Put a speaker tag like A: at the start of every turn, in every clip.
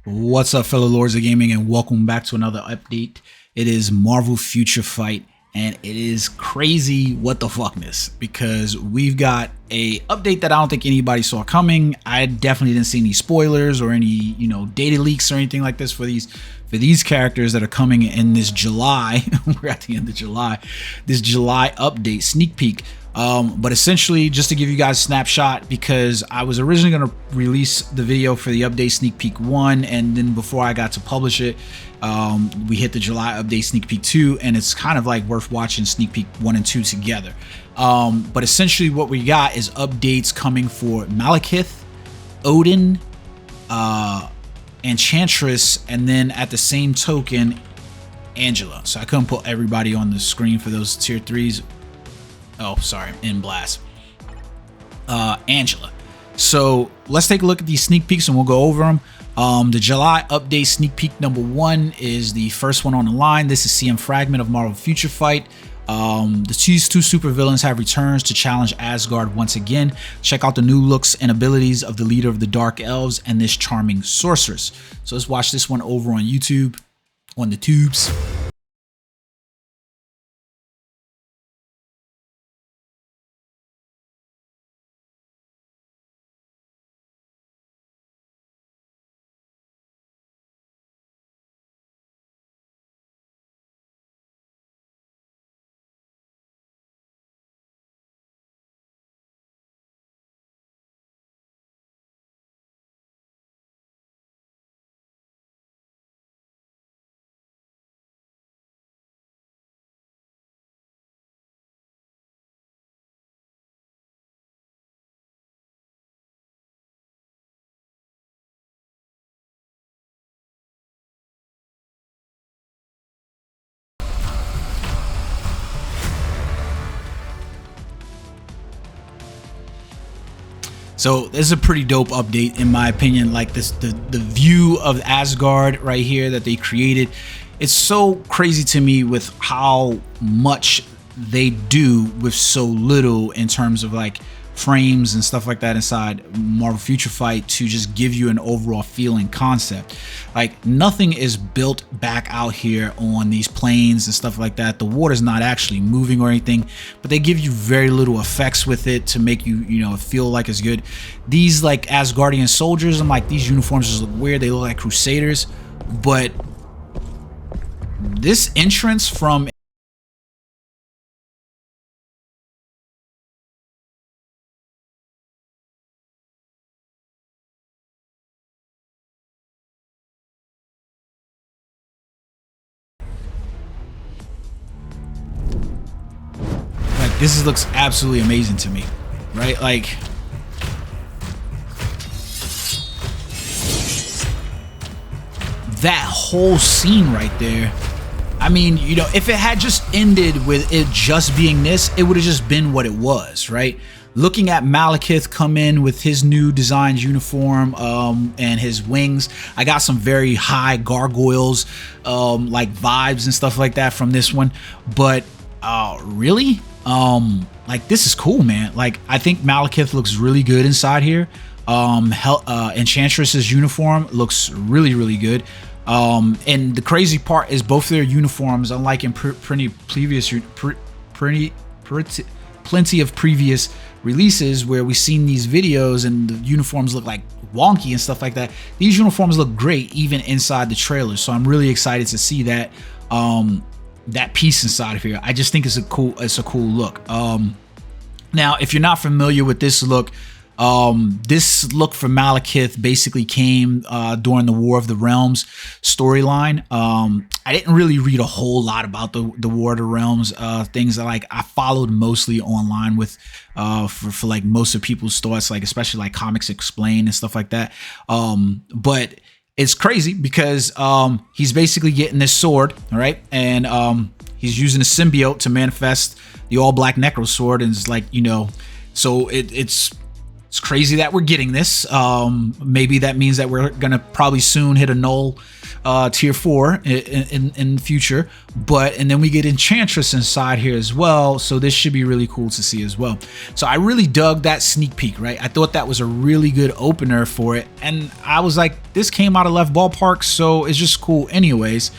A: What's up, fellow lords of gaming, and welcome back to another update. It is Marvel Future Fight, and it is crazy what the fuckness, because we've got a update that I don't think anybody saw coming. I definitely didn't see any spoilers or any data leaks or anything like this for these characters that are coming in this July. We're at the end of July. This July update sneak peek. But essentially, just to give you guys a snapshot, because I was originally going to release the video for the update sneak peek 1, and then before I got to publish it, we hit the July update sneak peek 2, and it's kind of like worth watching sneak peek 1 and 2 together. But essentially what we got is updates coming for Malekith, Odin, Enchantress, and then at the same token, Angela. So I couldn't put everybody on the screen for those tier 3s. Oh, sorry, in blast. Angela. So let's take a look at these sneak peeks and we'll go over them. The July update sneak peek number 1 is the first one on the line. This is CM Fragment of Marvel Future Fight. These two supervillains have returned to challenge Asgard once again. Check out the new looks and abilities of the leader of the Dark Elves and this charming sorceress. So let's watch this one over on YouTube, on the tubes. So this is a pretty dope update in my opinion. Like this, the view of Asgard right here that they created, it's so crazy to me with how much they do with so little in terms of like frames and stuff like that inside Marvel Future Fight to just give you an overall feeling concept. Like nothing is built back out here on these planes and stuff like that. The water's not actually moving or anything, but they give you very little effects with it to make you feel like it's good. These like Asgardian soldiers, I'm like, these uniforms just look weird. They look like Crusaders, but this entrance from this looks absolutely amazing to me, right? Like that whole scene right there. I mean, if it had just ended with it just being this, it would have just been what it was, right? Looking at Malekith come in with his new designed uniform and his wings, I got some very high gargoyles like vibes and stuff like that from this one. But really, like this is cool, man. Like I think Malekith looks really good inside here. Enchantress's uniform looks really good. And the crazy part is both their uniforms, unlike in plenty of previous releases where we've seen these videos and the uniforms look like wonky and stuff like that, these uniforms look great even inside the trailer. So I'm really excited to see that that piece inside of here. I just think it's a cool look. Now if you're not familiar with this look for Malekith basically came during the War of the Realms storyline. I didn't really read a whole lot about the War of the Realms things that like I followed mostly online with for like most of people's thoughts, like especially like Comics Explained and stuff like that. But it's crazy because he's basically getting this sword, all right, and he's using a symbiote to manifest the all black necro sword, and it's like so it's It's crazy that we're getting this. Maybe that means that we're gonna probably soon hit a null tier 4 in the future. And then we get Enchantress inside here as well. So this should be really cool to see as well. So I really dug that sneak peek, right? I thought that was a really good opener for it. And I was like, this came out of left ballpark, so it's just cool anyways.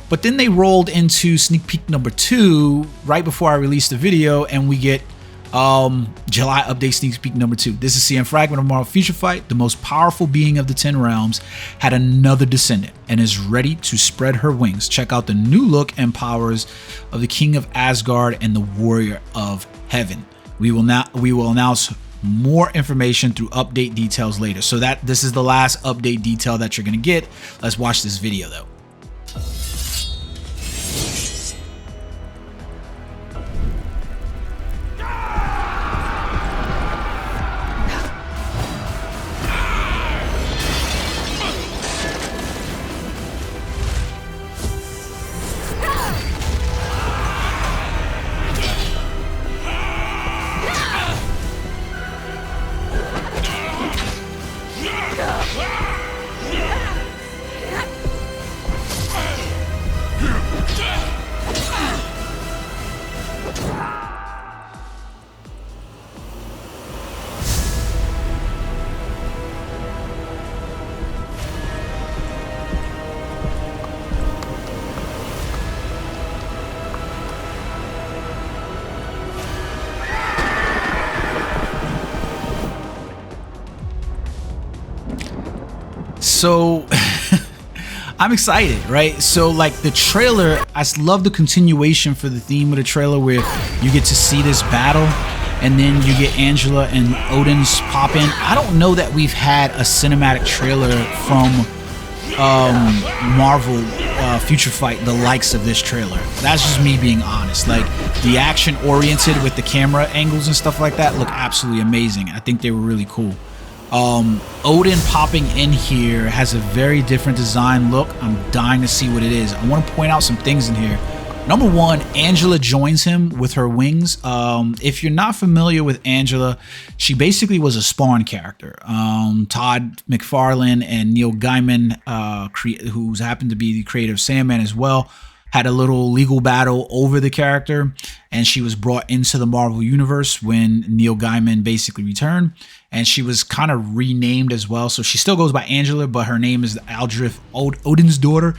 A: But then they rolled into sneak peek number 2 right before I released the video, and we get July update sneak peek number 2. This is CM Fragment of Marvel Future Fight. The most powerful being of the 10 realms had another descendant and is ready to spread her wings. Check out the new look and powers of the King of Asgard and the Warrior of Heaven. We will announce more information through update details later. So this is the last update detail that you're gonna get. Let's watch this video though. So I'm excited, right? So like the trailer, I love the continuation for the theme of the trailer where you get to see this battle and then you get Angela and Odin's pop in. I don't know that we've had a cinematic trailer from Marvel Future Fight the likes of this trailer. That's just me being honest. Like the action oriented with the camera angles and stuff like that look absolutely amazing. I think they were really cool. Odin popping in here has a very different design look. I'm dying to see what it is. I want to point out some things in here. Number one, Angela joins him with her wings. If you're not familiar with Angela, she basically was a Spawn character. Todd McFarlane and Neil Gaiman, who's happened to be the creator of Sandman as well, had a little legal battle over the character, and she was brought into the Marvel Universe when Neil Gaiman basically returned, and she was kind of renamed as well. So she still goes by Angela, but her name is Aldrich, Odin's daughter,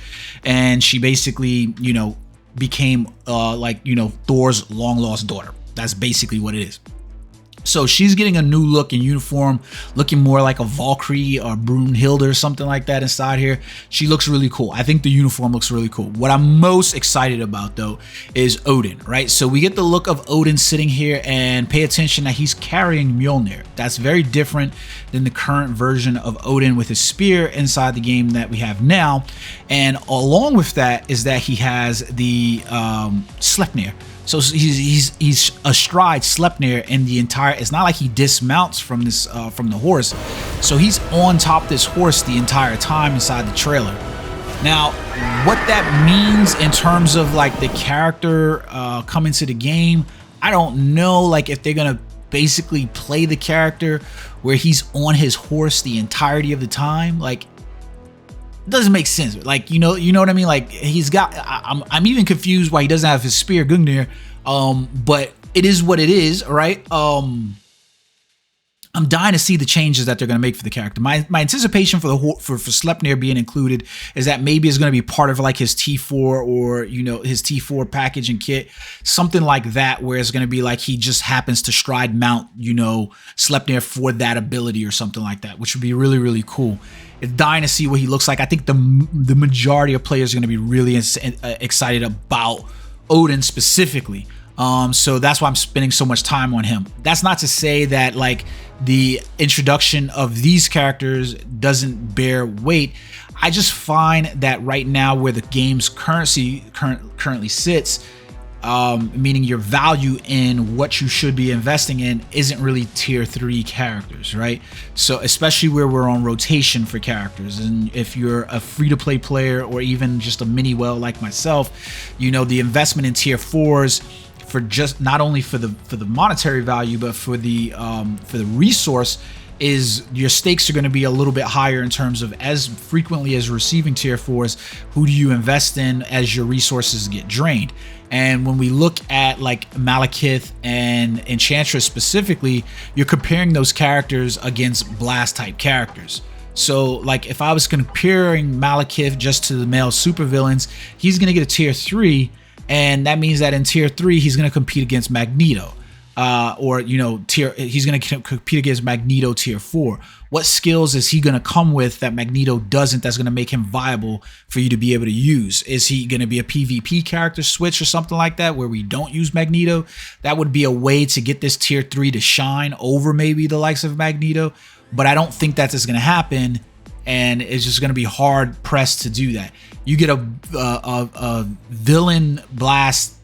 A: and she basically, you know, became like, you know, Thor's long lost daughter. That's basically what it is. So she's getting a new look in uniform, looking more like a Valkyrie or Brunhilde or something like that inside here. She looks really cool. I think the uniform looks really cool. What I'm most excited about though is Odin, right? So we get the look of Odin sitting here, and pay attention that he's carrying Mjolnir. That's very different than the current version of Odin with his spear inside the game that we have now. And along with that is that he has the Sleipnir. So he's astride Sleipnir in the entire. It's not like he dismounts from this from the horse. So he's on top of this horse the entire time inside the trailer. Now, what that means in terms of like the character coming to the game, I don't know. Like if they're gonna basically play the character where he's on his horse the entirety of the time, like. Doesn't make sense. Like, you know what I mean? Like he's got, I'm even confused why he doesn't have his spear Gungnir. But it is what it is, right? I'm dying to see the changes that they're going to make for the character. My anticipation for Sleipnir being included is that maybe it's going to be part of like his T4 or, you know, his T4 package and kit, something like that, where it's going to be like he just happens to stride mount, you know, Sleipnir for that ability or something like that, which would be really, really cool. It's dying to see what he looks like. I think the majority of players are going to be really excited about Odin specifically. So that's why I'm spending so much time on him. That's not to say that like the introduction of these characters doesn't bear weight. I just find that right now where the game's currently sits, meaning your value in what you should be investing in isn't really tier 3 characters, right? So especially where we're on rotation for characters, and if you're a free-to-play player or even just a mini whale like myself, you know, the investment in tier 4s for just not only for the monetary value, but for the resource is your stakes are going to be a little bit higher in terms of, as frequently as receiving tier 4s, who do you invest in as your resources get drained. And when we look at like Malekith and Enchantress specifically, you're comparing those characters against blast type characters. So like if I was comparing Malekith just to the male supervillains, he's going to get a tier 3, and that means that in tier 3 he's going to compete against Magneto. Or, you know, he's going to compete against Magneto tier 4. What skills is he going to come with that Magneto doesn't, that's going to make him viable for you to be able to use? Is he going to be a PvP character switch or something like that where we don't use Magneto? That would be a way to get this tier 3 to shine over maybe the likes of Magneto, but I don't think that's going to happen, and it's just going to be hard pressed to do that. You get a villain blast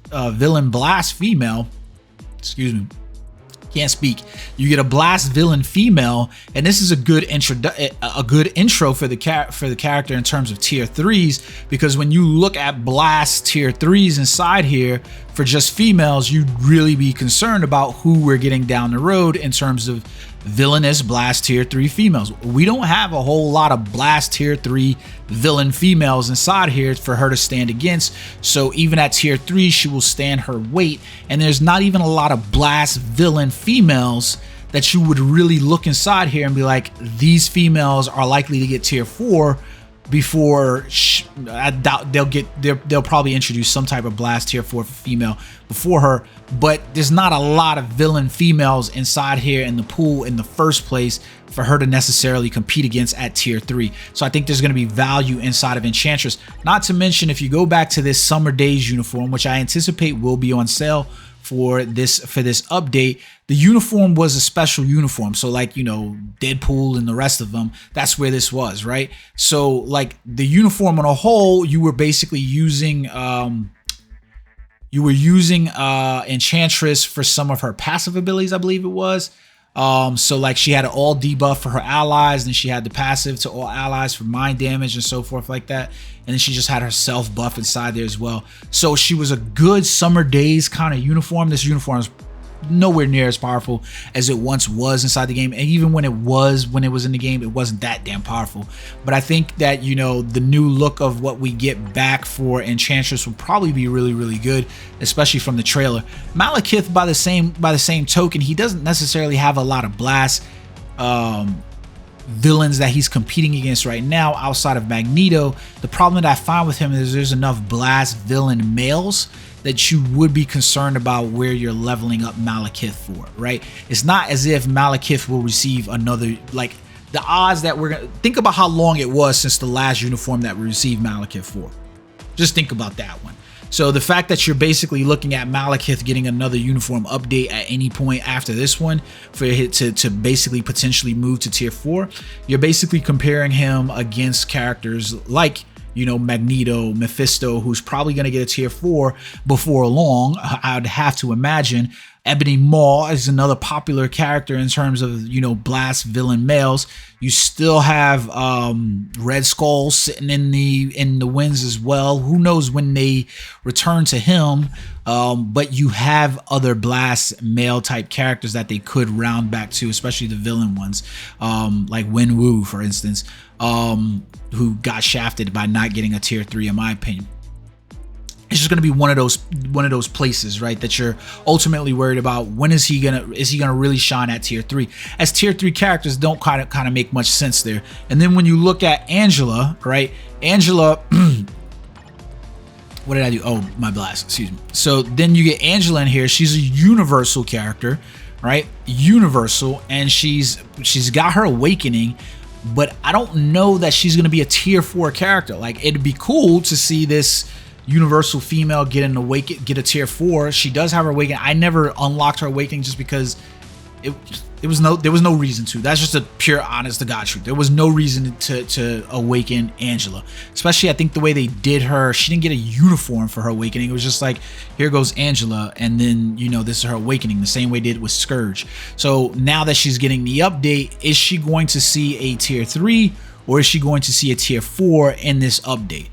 A: female. Excuse me, can't speak. You get a blast villain female, and this is a good intro for the character in terms of tier 3s, because when you look at blast tier 3s inside here for just females, you'd really be concerned about who we're getting down the road in terms of villainous blast tier 3 females. We don't have a whole lot of blast tier 3 villain females inside here for her to stand against, so even at tier 3 she will stand her weight, and there's not even a lot of blast villain females that you would really look inside here and be like, these females are likely to get tier 4 before I doubt they'll probably introduce some type of blast tier 4 female before her, but there's not a lot of villain females inside here in the pool in the first place for her to necessarily compete against at tier 3. So I think there's going to be value inside of Enchantress. Not to mention, if you go back to this Summer Days uniform, which I anticipate will be on sale for this update, the uniform was a special uniform. So like, you know, Deadpool and the rest of them, that's where this was, right? So like the uniform on a whole, you were basically using Enchantress for some of her passive abilities, I believe it was. So like she had an all debuff for her allies, and she had the passive to all allies for mind damage and so forth like that. And then she just had her self buff inside there as well. So she was a good Summer Days kind of uniform. This uniform is nowhere near as powerful as it once was inside the game, and even when it was in the game, it wasn't that damn powerful. But I think that, you know, the new look of what we get back for Enchantress will probably be really, really good, especially from the trailer. Malekith, by the same token, he doesn't necessarily have a lot of blast villains that he's competing against right now outside of Magneto. The problem that I find with him is there's enough blast villain males that you would be concerned about where you're leveling up Malekith for, right? It's not as if Malekith will receive another, like the odds that we're gonna think about how long it was since the last uniform that we received Malekith for. Just think about that one. So the fact that you're basically looking at Malekith getting another uniform update at any point after this one for it to basically potentially move to tier 4, you're basically comparing him against characters like, you know, Magneto, Mephisto, who's probably going to get a tier 4 before long, I'd have to imagine. Ebony Maw is another popular character in terms of, you know, blast villain males. You still have Red Skull sitting in the wins as well. Who knows when they return to him? But you have other blast male type characters that they could round back to, especially the villain ones, like Wen Wu, for instance, who got shafted by not getting a tier 3, in my opinion. It's just going to be one of those places, right, that you're ultimately worried about. When is he gonna really shine at tier 3? As tier 3 characters don't kind of make much sense there. And then when you look at Angela, right, Angela what did I do? Oh, my blast, excuse me. So then you get Angela in here. She's a universal character, right? Universal, and she's got her awakening, but I don't know that she's going to be a tier 4 character. Like, it'd be cool to see this universal female get a tier 4. She does have her awakening. I never unlocked her awakening just because there was no reason to. That's just a pure honest to God truth. There was no reason to awaken Angela, especially I think the way they did her. She didn't get a uniform for her awakening. It was just like, here goes Angela, and then, you know, this is her awakening, the same way they did with Scourge. So now that she's getting the update, is she going to see a tier 3 or is she going to see a tier 4 in this update?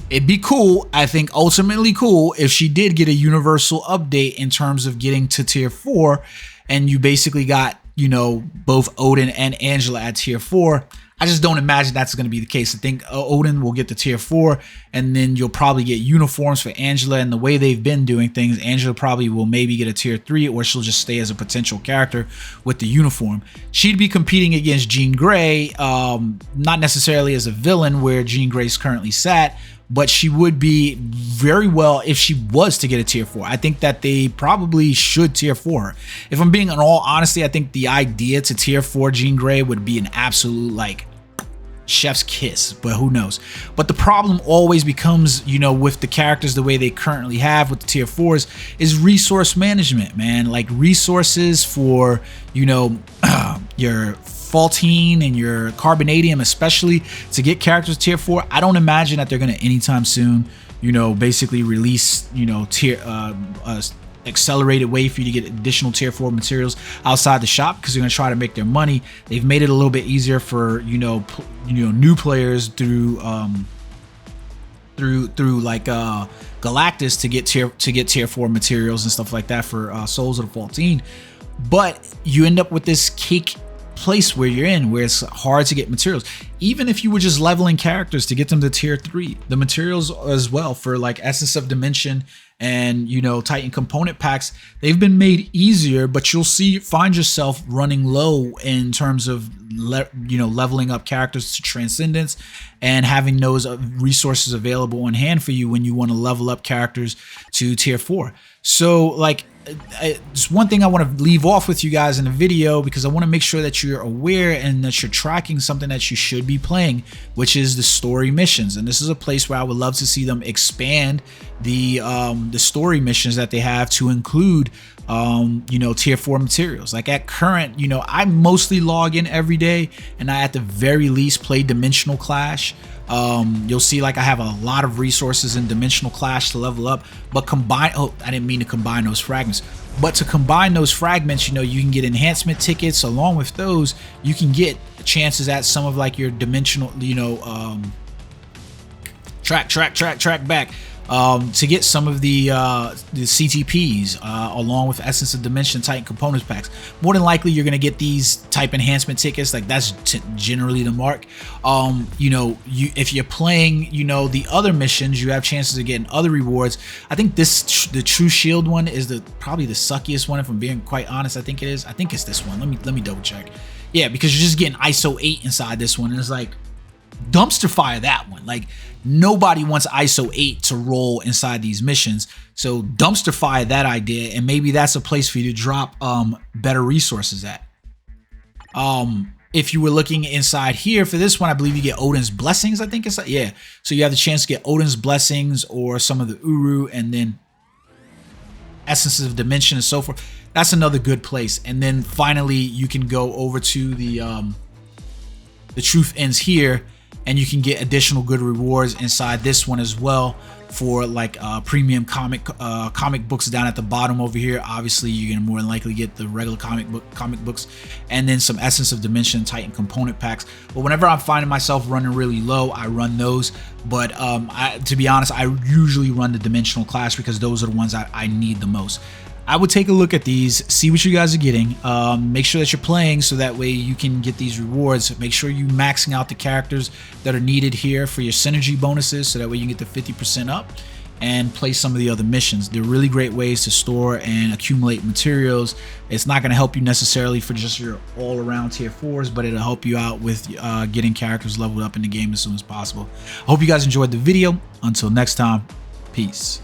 A: It'd be cool, I think ultimately cool, if she did get a universal update in terms of getting to tier 4, and you basically got you know, both Odin and Angela at tier 4. I just don't imagine that's going to be the case. I think Odin will get the tier 4, and then you'll probably get uniforms for Angela. And the way they've been doing things, Angela probably will maybe get a tier 3, or she'll just stay as a potential character with the uniform. She'd be competing against Jean Grey, not necessarily as a villain where Jean Grey's currently sat, but she would be very well if she was to get a tier 4. I think that they probably should tier 4 her. If I'm being in all honesty, I think the idea to tier 4 Jean Grey would be an absolute like chef's kiss, but who knows. But the problem always becomes, you know, with the characters the way they currently have with the tier 4s is resource management, man. Like resources for, you know, your Faultine and your Carbonadium, especially to get characters tier 4. I don't imagine that they're going to anytime soon, you know, basically release, you know, tier accelerated way for you to get additional tier 4 materials outside the shop, because they're going to try to make their money. They've made it a little bit easier for, you know, new players through like Galactus to get tier 4 materials and stuff like that for Souls of the Faultine. But you end up with this cake place where you're in, where it's hard to get materials. Even if you were just leveling characters to get them to tier 3, the materials as well for like Essence of Dimension and, you know, Titan component packs, they've been made easier, but you'll find yourself running low in terms of leveling up characters to Transcendence and having those resources available on hand for you when you want to level up characters to tier 4. So like, it's one thing I want to leave off with you guys in the video, because I want to make sure that you're aware and that you're tracking something that you should be playing, which is the story missions. And this is a place where I would love to see them expand the story missions that they have to include you know, tier 4 materials. Like at current, you know, I mostly log in every day, and I at the very least play Dimensional Clash. You'll see like I have a lot of resources in Dimensional Clash to level up, but I didn't mean to combine those fragments, but to combine those fragments, you know, you can get enhancement tickets. Along with those, you can get chances at some of like your dimensional, you know, track back to get some of the CTPs along with Essence of Dimension Titan components packs. More than likely you're gonna get these type enhancement tickets. Like that's generally the mark. You know, if you're playing, you know, the other missions, you have chances of getting other rewards. I think the True Shield one is probably the suckiest one, if I'm being quite honest. I think it is. I think it's this one. Let me double check. Yeah, because you're just getting ISO 8 inside this one, and it's like dumpster fire that one. Like nobody wants ISO 8 to roll inside these missions, so dumpster fire that idea, and maybe that's a place for you to drop better resources at. If you were looking inside here for this one, I believe you get Odin's Blessings. I think it's like, yeah, so you have the chance to get Odin's Blessings or some of the Uru, and then Essences of Dimension and so forth. That's another good place. And then finally you can go over to the Truth Ends here, and you can get additional good rewards inside this one as well for like premium comic books down at the bottom over here. Obviously you're gonna more than likely get the regular comic books, and then some Essence of Dimension Titan component packs. But whenever I'm finding myself running really low, I run those. But to be honest, I usually run the Dimensional Clash because those are the ones I need the most. I would take a look at these, see what you guys are getting, make sure that you're playing so that way you can get these rewards. Make sure you're maxing out the characters that are needed here for your synergy bonuses, so that way you can get the 50% up and play some of the other missions. They're really great ways to store and accumulate materials. It's not going to help you necessarily for just your all-around tier 4s, but it'll help you out with getting characters leveled up in the game as soon as possible. I hope you guys enjoyed the video. Until next time, peace.